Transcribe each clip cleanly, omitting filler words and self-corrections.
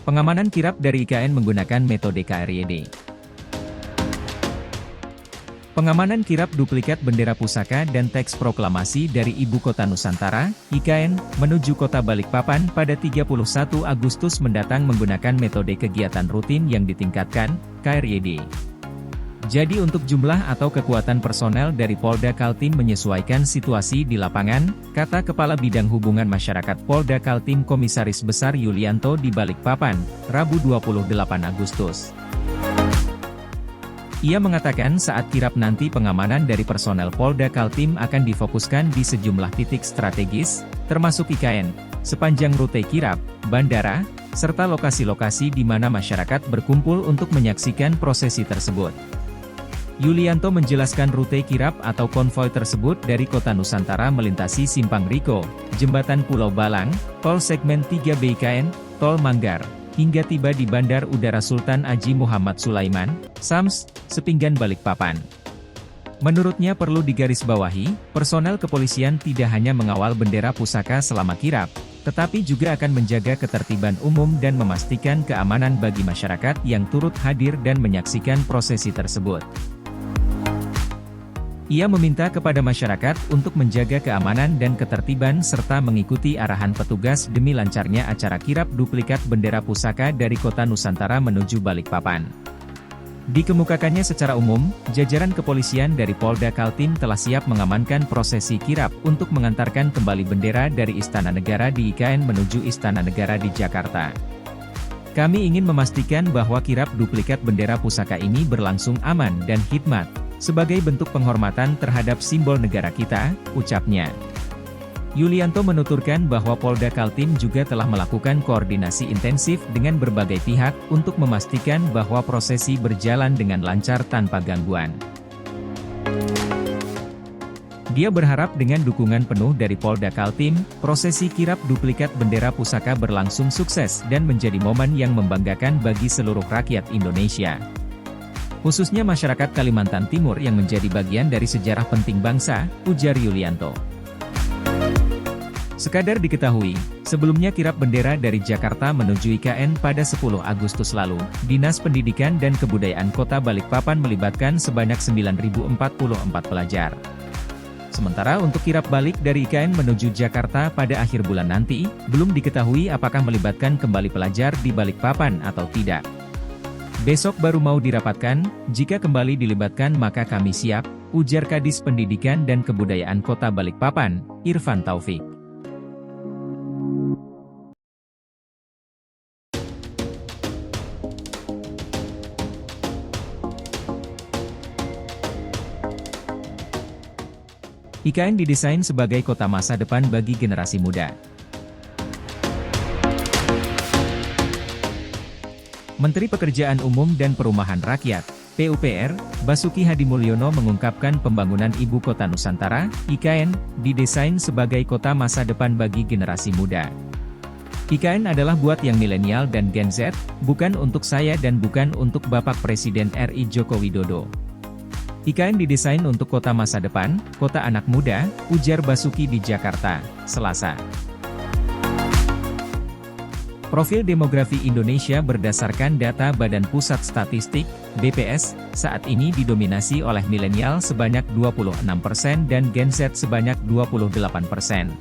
Pengamanan kirap dari IKN menggunakan metode KRYD. Pengamanan kirap duplikat bendera pusaka dan teks proklamasi dari Ibu Kota Nusantara, IKN, menuju Kota Balikpapan pada 31 Agustus mendatang menggunakan metode kegiatan rutin yang ditingkatkan, KRYD. Jadi untuk jumlah atau kekuatan personel dari Polda Kaltim menyesuaikan situasi di lapangan, kata Kepala Bidang Hubungan Masyarakat Polda Kaltim Komisaris Besar Yulianto di Balikpapan, Rabu 28 Agustus. Ia mengatakan saat kirap nanti pengamanan dari personel Polda Kaltim akan difokuskan di sejumlah titik strategis, termasuk IKN, sepanjang rute kirap, bandara, serta lokasi-lokasi di mana masyarakat berkumpul untuk menyaksikan prosesi tersebut. Yulianto menjelaskan rute kirap atau konvoi tersebut dari Kota Nusantara melintasi Simpang Riko, Jembatan Pulau Balang, Tol Segmen 3 BIKN, Tol Manggar, hingga tiba di Bandar Udara Sultan Haji Muhammad Sulaiman, SAMS, Sepinggan Balikpapan. Menurutnya perlu digarisbawahi, personel kepolisian tidak hanya mengawal bendera pusaka selama kirap, tetapi juga akan menjaga ketertiban umum dan memastikan keamanan bagi masyarakat yang turut hadir dan menyaksikan prosesi tersebut. Ia meminta kepada masyarakat untuk menjaga keamanan dan ketertiban serta mengikuti arahan petugas demi lancarnya acara kirap duplikat bendera pusaka dari Kota Nusantara menuju Balikpapan. Dikemukakannya secara umum, jajaran kepolisian dari Polda Kaltim telah siap mengamankan prosesi kirap untuk mengantarkan kembali bendera dari Istana Negara di IKN menuju Istana Negara di Jakarta. Kami ingin memastikan bahwa kirap duplikat bendera pusaka ini berlangsung aman dan hikmat, sebagai bentuk penghormatan terhadap simbol negara kita, ucapnya. Yulianto menuturkan bahwa Polda Kaltim juga telah melakukan koordinasi intensif dengan berbagai pihak untuk memastikan bahwa prosesi berjalan dengan lancar tanpa gangguan. Dia berharap dengan dukungan penuh dari Polda Kaltim, prosesi kirap duplikat bendera pusaka berlangsung sukses dan menjadi momen yang membanggakan bagi seluruh rakyat Indonesia. Khususnya masyarakat Kalimantan Timur yang menjadi bagian dari sejarah penting bangsa, ujar Yulianto. Sekadar diketahui, sebelumnya kirap bendera dari Jakarta menuju IKN pada 10 Agustus lalu, Dinas Pendidikan dan Kebudayaan Kota Balikpapan melibatkan sebanyak 9.044 pelajar. Sementara untuk kirap balik dari IKN menuju Jakarta pada akhir bulan nanti, belum diketahui apakah melibatkan kembali pelajar di Balikpapan atau tidak. Besok baru mau dirapatkan, jika kembali dilibatkan maka kami siap, ujar Kadis Pendidikan dan Kebudayaan Kota Balikpapan, Irfan Taufik. IKN didesain sebagai kota masa depan bagi generasi muda. Menteri Pekerjaan Umum dan Perumahan Rakyat, PUPR, Basuki Hadimulyono mengungkapkan pembangunan Ibu Kota Nusantara, IKN, didesain sebagai kota masa depan bagi generasi muda. IKN adalah buat yang milenial dan Gen Z, bukan untuk saya dan bukan untuk Bapak Presiden RI Joko Widodo. IKN didesain untuk kota masa depan, kota anak muda, ujar Basuki di Jakarta, Selasa. Profil demografi Indonesia berdasarkan data Badan Pusat Statistik, BPS, saat ini didominasi oleh milenial sebanyak 26% dan Gen Z sebanyak 28%.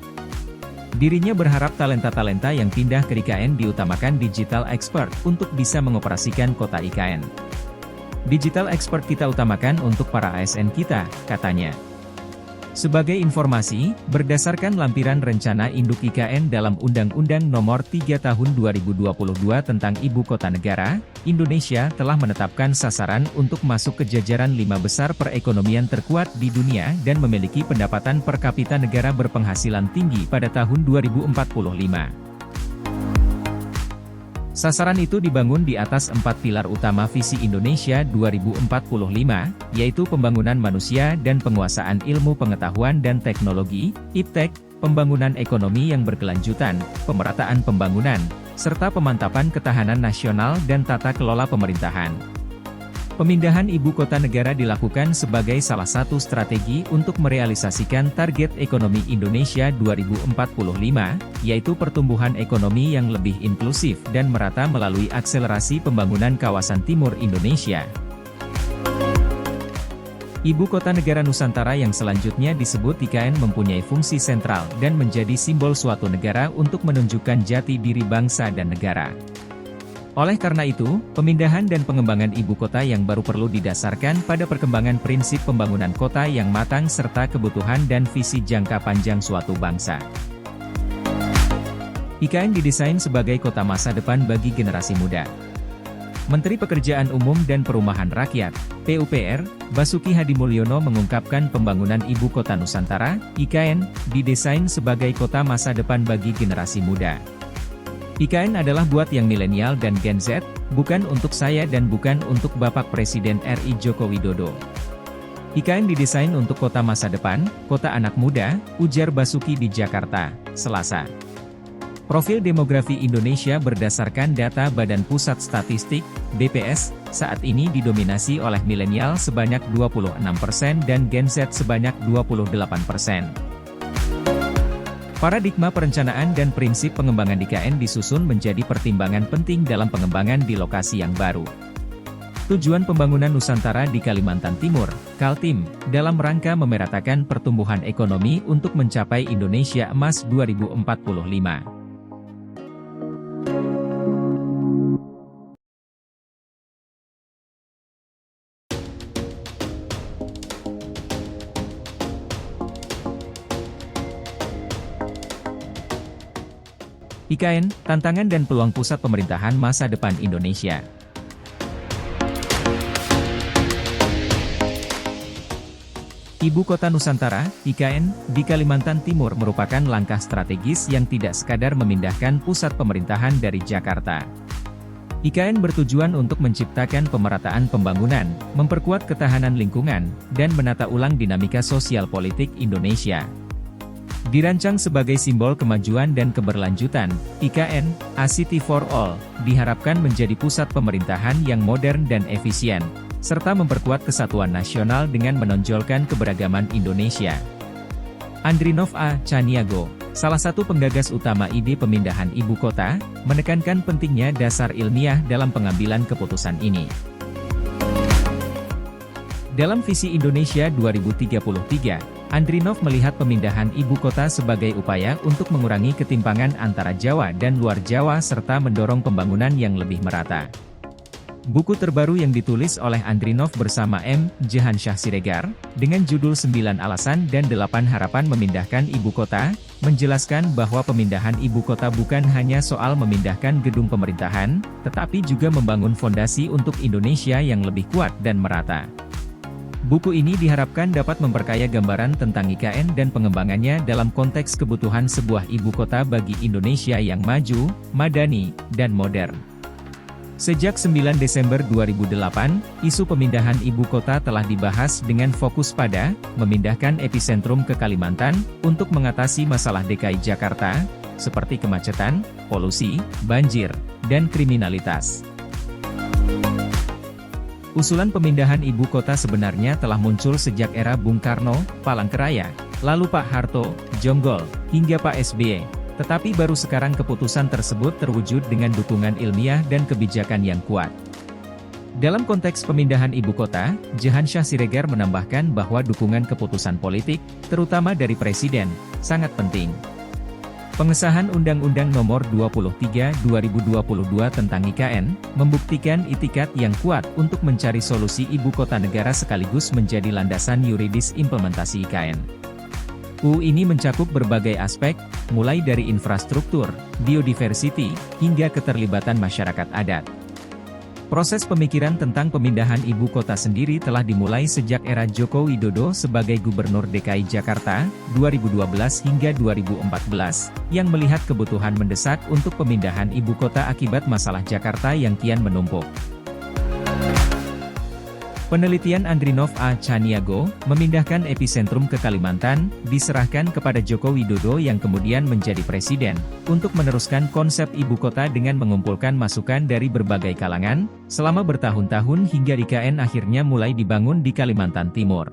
Dirinya berharap talenta-talenta yang pindah ke IKN diutamakan digital expert untuk bisa mengoperasikan kota IKN. Digital expert kita utamakan untuk para ASN kita, katanya. Sebagai informasi, berdasarkan lampiran rencana induk IKN dalam Undang-Undang Nomor 3 Tahun 2022 tentang Ibu Kota Negara, Indonesia telah menetapkan sasaran untuk masuk ke jajaran 5 besar perekonomian terkuat di dunia dan memiliki pendapatan per kapita negara berpenghasilan tinggi pada tahun 2045. Sasaran itu dibangun di atas 4 pilar utama visi Indonesia 2045, yaitu pembangunan manusia dan penguasaan ilmu pengetahuan dan teknologi, IPTEK, pembangunan ekonomi yang berkelanjutan, pemerataan pembangunan, serta pemantapan ketahanan nasional dan tata kelola pemerintahan. Pemindahan ibu kota negara dilakukan sebagai salah satu strategi untuk merealisasikan target ekonomi Indonesia 2045, yaitu pertumbuhan ekonomi yang lebih inklusif dan merata melalui akselerasi pembangunan kawasan timur Indonesia. Ibu kota negara Nusantara yang selanjutnya disebut IKN mempunyai fungsi sentral dan menjadi simbol suatu negara untuk menunjukkan jati diri bangsa dan negara. Oleh karena itu, pemindahan dan pengembangan ibu kota yang baru perlu didasarkan pada perkembangan prinsip pembangunan kota yang matang serta kebutuhan dan visi jangka panjang suatu bangsa. IKN didesain sebagai kota masa depan bagi generasi muda. Menteri Pekerjaan Umum dan Perumahan Rakyat, PUPR, Basuki Hadimulyono mengungkapkan pembangunan ibu kota Nusantara, IKN, didesain sebagai kota masa depan bagi generasi muda. IKN adalah buat yang milenial dan Gen Z, bukan untuk saya dan bukan untuk Bapak Presiden RI Joko Widodo. IKN didesain untuk kota masa depan, kota anak muda, ujar Basuki di Jakarta, Selasa. Profil demografi Indonesia berdasarkan data Badan Pusat Statistik, BPS, saat ini didominasi oleh milenial sebanyak 26% dan Gen Z sebanyak 28%. Paradigma perencanaan dan prinsip pengembangan IKN disusun menjadi pertimbangan penting dalam pengembangan di lokasi yang baru. Tujuan pembangunan Nusantara di Kalimantan Timur, Kaltim, dalam rangka memeratakan pertumbuhan ekonomi untuk mencapai Indonesia Emas 2045. IKN, tantangan dan peluang pusat pemerintahan masa depan Indonesia. Ibu Kota Nusantara, IKN, di Kalimantan Timur merupakan langkah strategis yang tidak sekadar memindahkan pusat pemerintahan dari Jakarta. IKN bertujuan untuk menciptakan pemerataan pembangunan, memperkuat ketahanan lingkungan, dan menata ulang dinamika sosial politik Indonesia. Dirancang sebagai simbol kemajuan dan keberlanjutan, IKN, A City for All, diharapkan menjadi pusat pemerintahan yang modern dan efisien, serta memperkuat kesatuan nasional dengan menonjolkan keberagaman Indonesia. Andrinov A. Caniago, salah satu penggagas utama ide pemindahan ibu kota, menekankan pentingnya dasar ilmiah dalam pengambilan keputusan ini. Dalam visi Indonesia 2033, Andrinov melihat pemindahan ibu kota sebagai upaya untuk mengurangi ketimpangan antara Jawa dan luar Jawa serta mendorong pembangunan yang lebih merata. Buku terbaru yang ditulis oleh Andrinov bersama M. Jehansyah Siregar, dengan judul 9 Alasan dan 8 Harapan Memindahkan Ibu Kota, menjelaskan bahwa pemindahan ibu kota bukan hanya soal memindahkan gedung pemerintahan, tetapi juga membangun fondasi untuk Indonesia yang lebih kuat dan merata. Buku ini diharapkan dapat memperkaya gambaran tentang IKN dan pengembangannya dalam konteks kebutuhan sebuah ibu kota bagi Indonesia yang maju, madani, dan modern. Sejak 9 Desember 2008, isu pemindahan ibu kota telah dibahas dengan fokus pada memindahkan epicentrum ke Kalimantan untuk mengatasi masalah DKI Jakarta, seperti kemacetan, polusi, banjir, dan kriminalitas. Usulan pemindahan ibu kota sebenarnya telah muncul sejak era Bung Karno, Palangkaraya, lalu Pak Harto, Jonggol, hingga Pak SBY, tetapi baru sekarang keputusan tersebut terwujud dengan dukungan ilmiah dan kebijakan yang kuat. Dalam konteks pemindahan ibu kota, Jehansyah Siregar menambahkan bahwa dukungan keputusan politik, terutama dari Presiden, sangat penting. Pengesahan Undang-Undang Nomor 23 2022 tentang IKN, membuktikan itikat yang kuat untuk mencari solusi ibu kota negara sekaligus menjadi landasan yuridis implementasi IKN. UU ini mencakup berbagai aspek, mulai dari infrastruktur, biodiversity, hingga keterlibatan masyarakat adat. Proses pemikiran tentang pemindahan ibu kota sendiri telah dimulai sejak era Joko Widodo sebagai Gubernur DKI Jakarta, 2012 hingga 2014, yang melihat kebutuhan mendesak untuk pemindahan ibu kota akibat masalah Jakarta yang kian menumpuk. Penelitian Andrinov A. Caniago, memindahkan epicentrum ke Kalimantan, diserahkan kepada Joko Widodo yang kemudian menjadi presiden, untuk meneruskan konsep ibu kota dengan mengumpulkan masukan dari berbagai kalangan, selama bertahun-tahun hingga IKN akhirnya mulai dibangun di Kalimantan Timur.